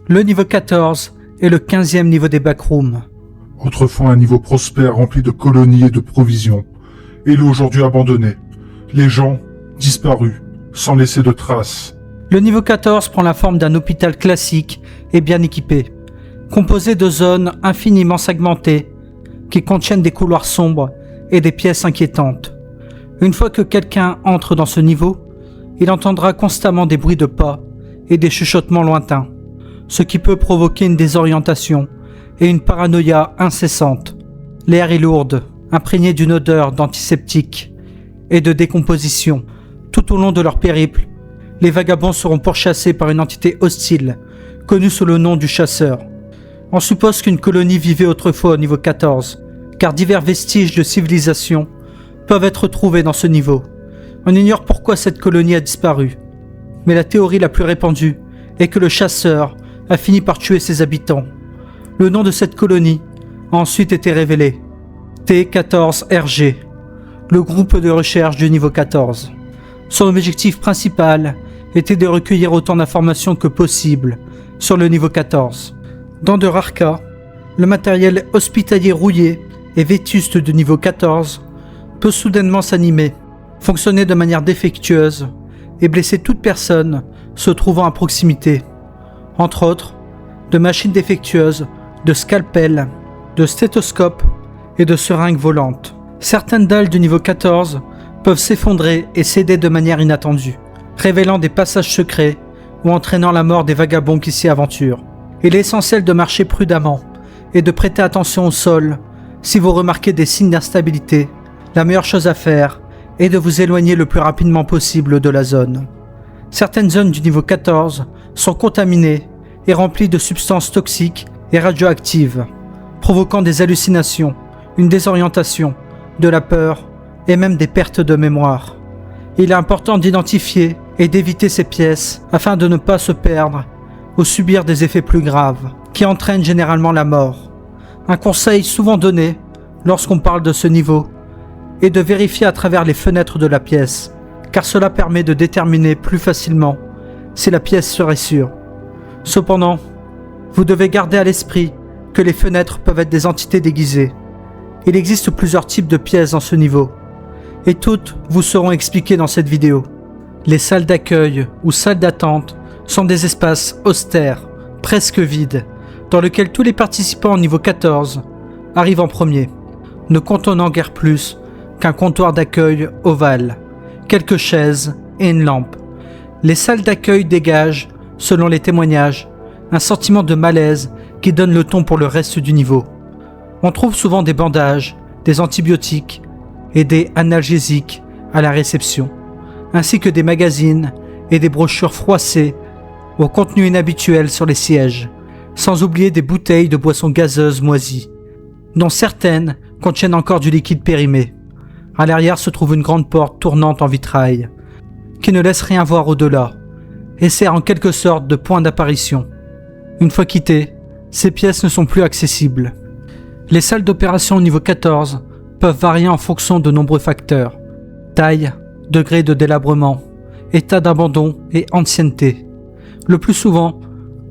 Le niveau 14 est le 15e niveau des backrooms. Autrefois un niveau prospère rempli de colonies et de provisions. Et l'est aujourd'hui abandonné. Les gens disparus, sans laisser de traces. Le niveau 14 prend la forme d'un hôpital classique et bien équipé, composé de zones infiniment segmentées qui contiennent des couloirs sombres et des pièces inquiétantes. Une fois que quelqu'un entre dans ce niveau, il entendra constamment des bruits de pas et des chuchotements lointains, ce qui peut provoquer une désorientation et une paranoïa incessante. L'air est lourd, imprégné d'une odeur d'antiseptique et de décomposition. Tout au long de leur périple, les vagabonds seront pourchassés par une entité hostile, connue sous le nom du chasseur. On suppose qu'une colonie vivait autrefois au niveau 14, car divers vestiges de civilisation peuvent être trouvés dans ce niveau. On ignore pourquoi cette colonie a disparu, mais la théorie la plus répandue est que le chasseur a fini par tuer ses habitants. Le nom de cette colonie a ensuite été révélé, T14RG, le groupe de recherche du niveau 14. Son objectif principal était de recueillir autant d'informations que possible sur le niveau 14. Dans de rares cas, le matériel hospitalier rouillé et vétuste du niveau 14 peut soudainement s'animer, fonctionner de manière défectueuse et blesser toute personne se trouvant à proximité. Entre autres, de machines défectueuses, de scalpels, de stéthoscopes et de seringues volantes. Certaines dalles du niveau 14 peuvent s'effondrer et céder de manière inattendue, révélant des passages secrets ou entraînant la mort des vagabonds qui s'y aventurent. Il est essentiel de marcher prudemment et de prêter attention au sol. Si vous remarquez des signes d'instabilité, la meilleure chose à faire est de vous éloigner le plus rapidement possible de la zone. Certaines zones du niveau 14 sont contaminées et remplies de substances toxiques et radioactives, provoquant des hallucinations, une désorientation, de la peur et même des pertes de mémoire. Il est important d'identifier et d'éviter ces pièces afin de ne pas se perdre ou subir des effets plus graves, qui entraînent généralement la mort. Un conseil souvent donné lorsqu'on parle de ce niveau est de vérifier à travers les fenêtres de la pièce, car cela permet de déterminer plus facilement si la pièce serait sûre. Cependant, vous devez garder à l'esprit que les fenêtres peuvent être des entités déguisées. Il existe plusieurs types de pièces dans ce niveau, et toutes vous seront expliquées dans cette vidéo. Les salles d'accueil ou salles d'attente sont des espaces austères, presque vides, dans lesquels tous les participants au niveau 14 arrivent en premier, ne contenant guère plus qu'un comptoir d'accueil ovale, quelques chaises et une lampe. Les salles d'accueil dégagent, selon les témoignages, un sentiment de malaise qui donne le ton pour le reste du niveau. On trouve souvent des bandages, des antibiotiques et des analgésiques à la réception, ainsi que des magazines et des brochures froissées au contenu inhabituel sur les sièges, sans oublier des bouteilles de boissons gazeuses moisies, dont certaines contiennent encore du liquide périmé. À l'arrière se trouve une grande porte tournante en vitrail, qui ne laisse rien voir au-delà, et sert en quelque sorte de point d'apparition. Une fois quittées, ces pièces ne sont plus accessibles. Les salles d'opération au niveau 14 peuvent varier en fonction de nombreux facteurs: taille, degré de délabrement, état d'abandon et ancienneté. Le plus souvent,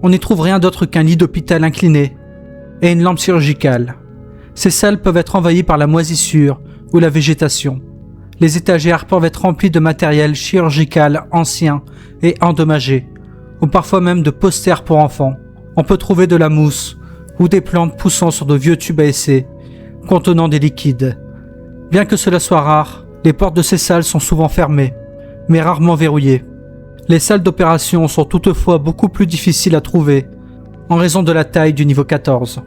on n'y trouve rien d'autre qu'un lit d'hôpital incliné et une lampe chirurgicale. Ces salles peuvent être envahies par la moisissure ou la végétation. Les étagères peuvent être remplies de matériel chirurgical ancien et endommagé, ou parfois même de posters pour enfants. On peut trouver de la mousse ou des plantes poussant sur de vieux tubes à essai contenant des liquides. Bien que cela soit rare, les portes de ces salles sont souvent fermées, mais rarement verrouillées. Les salles d'opération sont toutefois beaucoup plus difficiles à trouver en raison de la taille du niveau 14.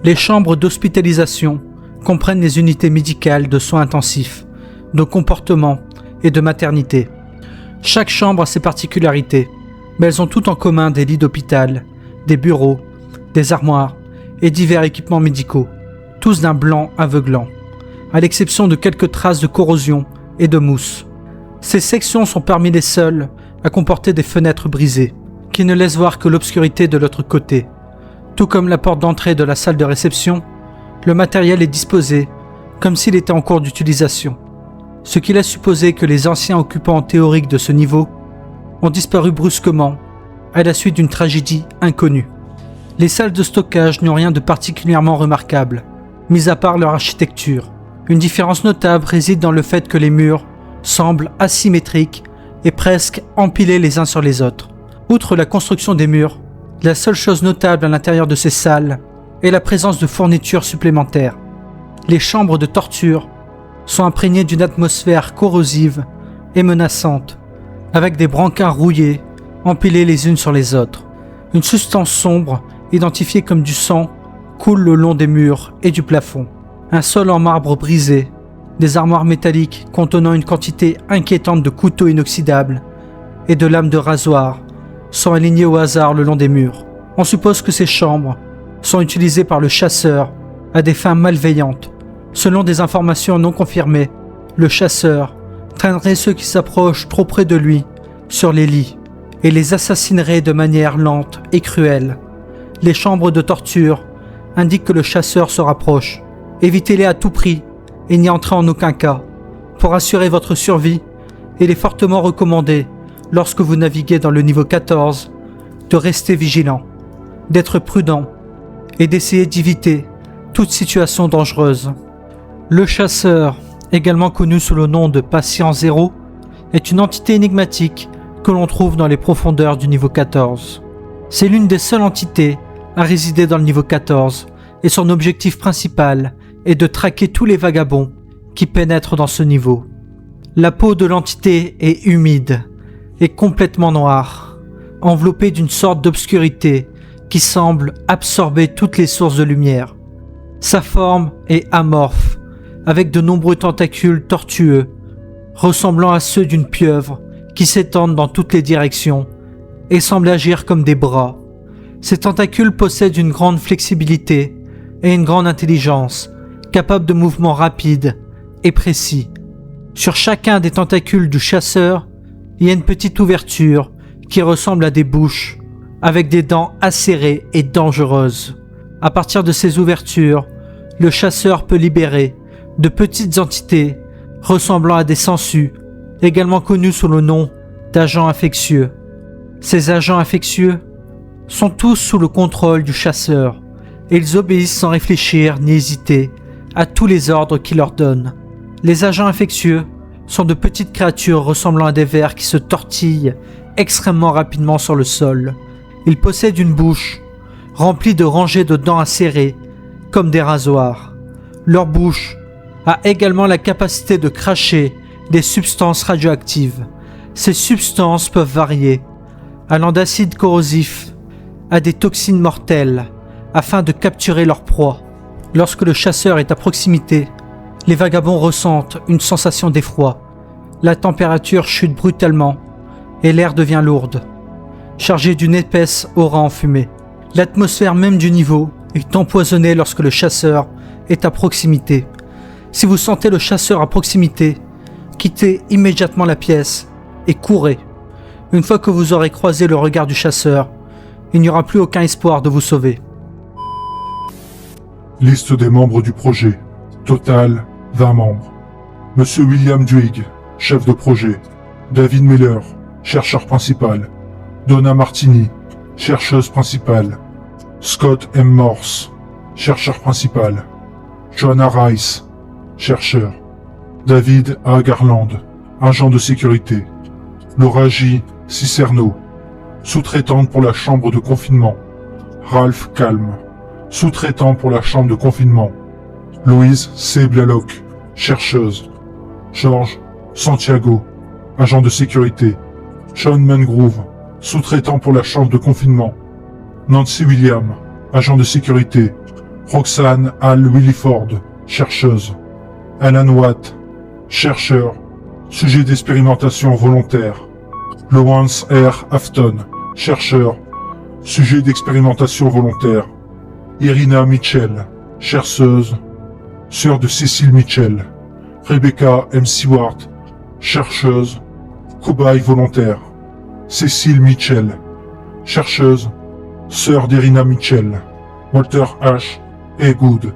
Les chambres d'hospitalisation comprennent les unités médicales de soins intensifs, de comportement et de maternité. Chaque chambre a ses particularités, mais elles ont toutes en commun des lits d'hôpital, des bureaux, des armoires et divers équipements médicaux, tous d'un blanc aveuglant, à l'exception de quelques traces de corrosion et de mousse. Ces sections sont parmi les seules à comporter des fenêtres brisées, qui ne laissent voir que l'obscurité de l'autre côté. Tout comme la porte d'entrée de la salle de réception, le matériel est disposé comme s'il était en cours d'utilisation, ce qui laisse supposer que les anciens occupants théoriques de ce niveau ont disparu brusquement à la suite d'une tragédie inconnue. Les salles de stockage n'ont rien de particulièrement remarquable, mis à part leur architecture. Une différence notable réside dans le fait que les murs semblent asymétriques et presque empilés les uns sur les autres. Outre la construction des murs, la seule chose notable à l'intérieur de ces salles est la présence de fournitures supplémentaires. Les chambres de torture sont imprégnées d'une atmosphère corrosive et menaçante, avec des brancards rouillés empilés les unes sur les autres. Une substance sombre, identifiée comme du sang, coule le long des murs et du plafond. Un sol en marbre brisé, des armoires métalliques contenant une quantité inquiétante de couteaux inoxydables et de lames de rasoir sont alignées au hasard le long des murs. On suppose que ces chambres sont utilisées par le chasseur à des fins malveillantes. Selon des informations non confirmées, le chasseur traînerait ceux qui s'approchent trop près de lui sur les lits et les assassinerait de manière lente et cruelle. Les chambres de torture indiquent que le chasseur se rapproche. Évitez-les à tout prix et n'y entrez en aucun cas. Pour assurer votre survie, il est fortement recommandé, lorsque vous naviguez dans le niveau 14, de rester vigilant, d'être prudent et d'essayer d'éviter toute situation dangereuse. Le chasseur, également connu sous le nom de Patient Zéro, est une entité énigmatique que l'on trouve dans les profondeurs du niveau 14. C'est l'une des seules entités à résider dans le niveau 14 et son objectif principal est de traquer tous les vagabonds qui pénètrent dans ce niveau. La peau de l'entité est humide et complètement noire, enveloppée d'une sorte d'obscurité qui semble absorber toutes les sources de lumière. Sa forme est amorphe, avec de nombreux tentacules tortueux, ressemblant à ceux d'une pieuvre qui s'étendent dans toutes les directions et semblent agir comme des bras. Ces tentacules possèdent une grande flexibilité et une grande intelligence, capables de mouvements rapides et précis. Sur chacun des tentacules du chasseur, il y a une petite ouverture qui ressemble à des bouches, avec des dents acérées et dangereuses. À partir de ces ouvertures, le chasseur peut libérer de petites entités ressemblant à des sangsues, également connus sous le nom d'agents infectieux. Ces agents infectieux sont tous sous le contrôle du chasseur et ils obéissent sans réfléchir ni hésiter à tous les ordres qu'il leur donne. Les agents infectieux sont de petites créatures ressemblant à des vers qui se tortillent extrêmement rapidement sur le sol. Ils possèdent une bouche remplie de rangées de dents acérées comme des rasoirs. Leur bouche a également la capacité de cracher des substances radioactives. Ces substances peuvent varier, allant d'acides corrosifs à des toxines mortelles, afin de capturer leur proie. Lorsque le chasseur est à proximité, les vagabonds ressentent une sensation d'effroi. La température chute brutalement et l'air devient lourde, chargé d'une épaisse aura enfumée. L'atmosphère même du niveau est empoisonnée lorsque le chasseur est à proximité. Si vous sentez le chasseur à proximité, quittez immédiatement la pièce et courez. Une fois que vous aurez croisé le regard du chasseur, il n'y aura plus aucun espoir de vous sauver. Liste des membres du projet. Total, 20 membres. Monsieur William Duig, chef de projet. David Miller, chercheur principal. Donna Martini, chercheuse principale. Scott M. Morse, chercheur principal. Joanna Rice, chercheur. David A. Garland, agent de sécurité. Laura J. Cicerno, sous-traitante pour la chambre de confinement. Ralph Calme, sous-traitant pour la chambre de confinement. Louise C. Blalock, chercheuse. George Santiago, agent de sécurité. Sean Mangrove, sous-traitant pour la chambre de confinement. Nancy William, agent de sécurité. Roxanne Al Williford, chercheuse. Alan Watt, chercheur, sujet d'expérimentation volontaire. Lawrence R. Afton, chercheur, sujet d'expérimentation volontaire. Irina Mitchell, chercheuse, sœur de Cecil Mitchell. Rebecca M. Seward, chercheuse, cobaye volontaire. Cecil Mitchell, chercheuse, sœur d'Irina Mitchell. Walter H. Good,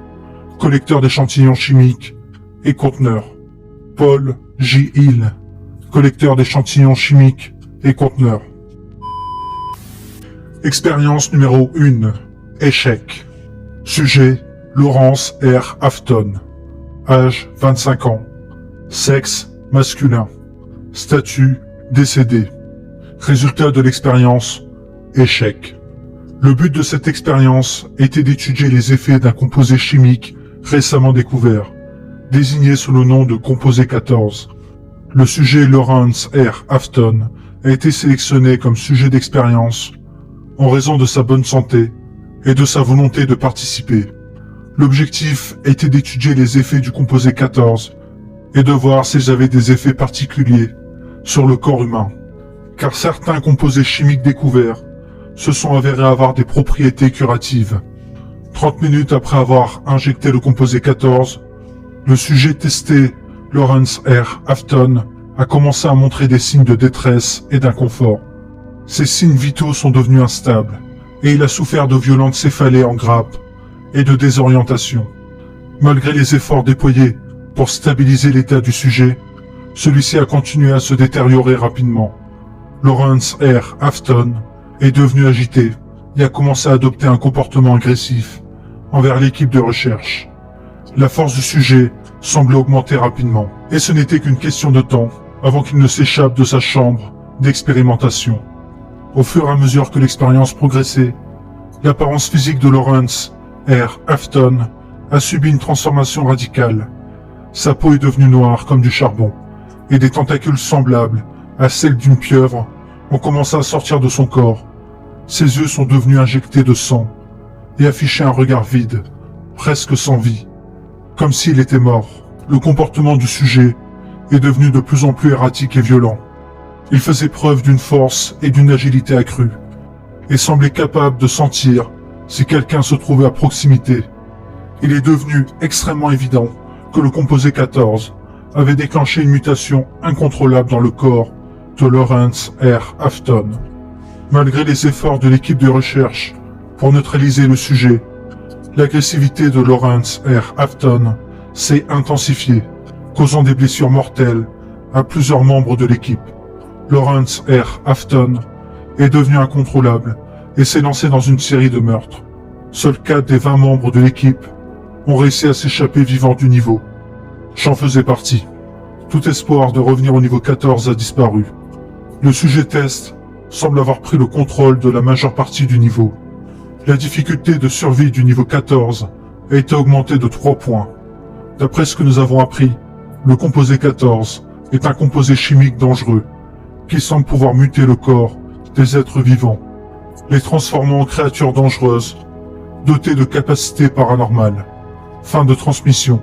collecteur d'échantillons chimiques et conteneur. Paul J. Hill, collecteur d'échantillons chimiques et conteneur. Expérience numéro 1. Échec. Sujet, Lawrence R. Afton. Âge, 25 ans. Sexe, masculin. Statut, décédé. Résultat de l'expérience, échec. Le but de cette expérience était d'étudier les effets d'un composé chimique récemment découvert, désigné sous le nom de composé 14. Le sujet Lawrence R. Afton a été sélectionné comme sujet d'expérience en raison de sa bonne santé et de sa volonté de participer. L'objectif était d'étudier les effets du composé 14 et de voir s'ils avaient des effets particuliers sur le corps humain, car certains composés chimiques découverts se sont avérés avoir des propriétés curatives. 30 minutes après avoir injecté le composé 14, le sujet testé, Lawrence R. Afton, a commencé à montrer des signes de détresse et d'inconfort. Ses signes vitaux sont devenus instables, et il a souffert de violentes céphalées en grappe et de désorientation. Malgré les efforts déployés pour stabiliser l'état du sujet, celui-ci a continué à se détériorer rapidement. Lawrence R. Afton est devenu agité et a commencé à adopter un comportement agressif envers l'équipe de recherche. La force du sujet semblait augmenter rapidement, et ce n'était qu'une question de temps avant qu'il ne s'échappe de sa chambre d'expérimentation. Au fur et à mesure que l'expérience progressait, l'apparence physique de Lawrence R. Afton a subi une transformation radicale. Sa peau est devenue noire comme du charbon, et des tentacules semblables à celles d'une pieuvre ont commencé à sortir de son corps. Ses yeux sont devenus injectés de sang et affichaient un regard vide, presque sans vie, comme s'il était mort. Le comportement du sujet est devenu de plus en plus erratique et violent. Il faisait preuve d'une force et d'une agilité accrues, et semblait capable de sentir si quelqu'un se trouvait à proximité. Il est devenu extrêmement évident que le composé 14 avait déclenché une mutation incontrôlable dans le corps de Lawrence R. Afton. Malgré les efforts de l'équipe de recherche pour neutraliser le sujet, l'agressivité de Lawrence R. Afton s'est intensifiée, causant des blessures mortelles à plusieurs membres de l'équipe. Lawrence R. Afton est devenu incontrôlable et s'est lancé dans une série de meurtres. Seuls 4 des 20 membres de l'équipe ont réussi à s'échapper vivants du niveau. J'en faisais partie. Tout espoir de revenir au niveau 14 a disparu. Le sujet test semble avoir pris le contrôle de la majeure partie du niveau. La difficulté de survie du niveau 14 a été augmentée de 3 points. D'après ce que nous avons appris, le composé 14 est un composé chimique dangereux qui semble pouvoir muter le corps des êtres vivants, les transformant en créatures dangereuses, dotées de capacités paranormales. Fin de transmission.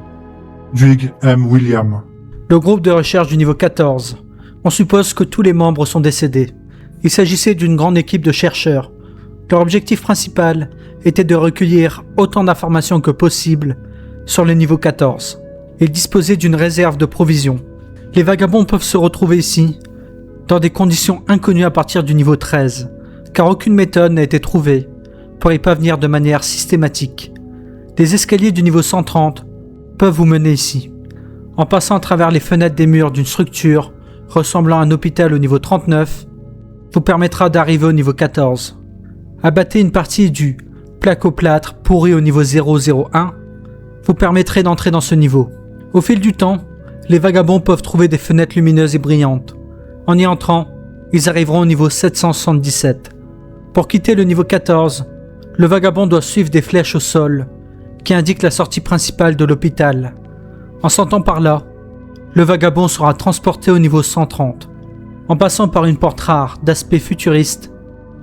Dwight M. William. Le groupe de recherche du niveau 14. On suppose que tous les membres sont décédés. Il s'agissait d'une grande équipe de chercheurs. Leur objectif principal était de recueillir autant d'informations que possible sur le niveau 14. Ils disposaient d'une réserve de provisions. Les vagabonds peuvent se retrouver ici, dans des conditions inconnues à partir du niveau 13, car aucune méthode n'a été trouvée pour y parvenir de manière systématique. Des escaliers du niveau 130 peuvent vous mener ici. En passant à travers les fenêtres des murs d'une structure ressemblant à un hôpital au niveau 39, vous permettra d'arriver au niveau 14. Abattez une partie du placoplâtre pourri au niveau 001, vous permettrez d'entrer dans ce niveau. Au fil du temps, les vagabonds peuvent trouver des fenêtres lumineuses et brillantes. En y entrant, ils arriveront au niveau 777. Pour quitter le niveau 14, le vagabond doit suivre des flèches au sol qui indiquent la sortie principale de l'hôpital. En sortant par là, le vagabond sera transporté au niveau 130. En passant par une porte rare d'aspect futuriste,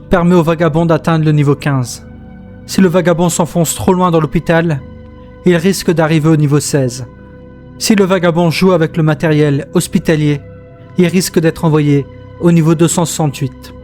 permet au vagabond d'atteindre le niveau 15. Si le vagabond s'enfonce trop loin dans l'hôpital, il risque d'arriver au niveau 16. Si le vagabond joue avec le matériel hospitalier, il risque d'être envoyé au niveau 268.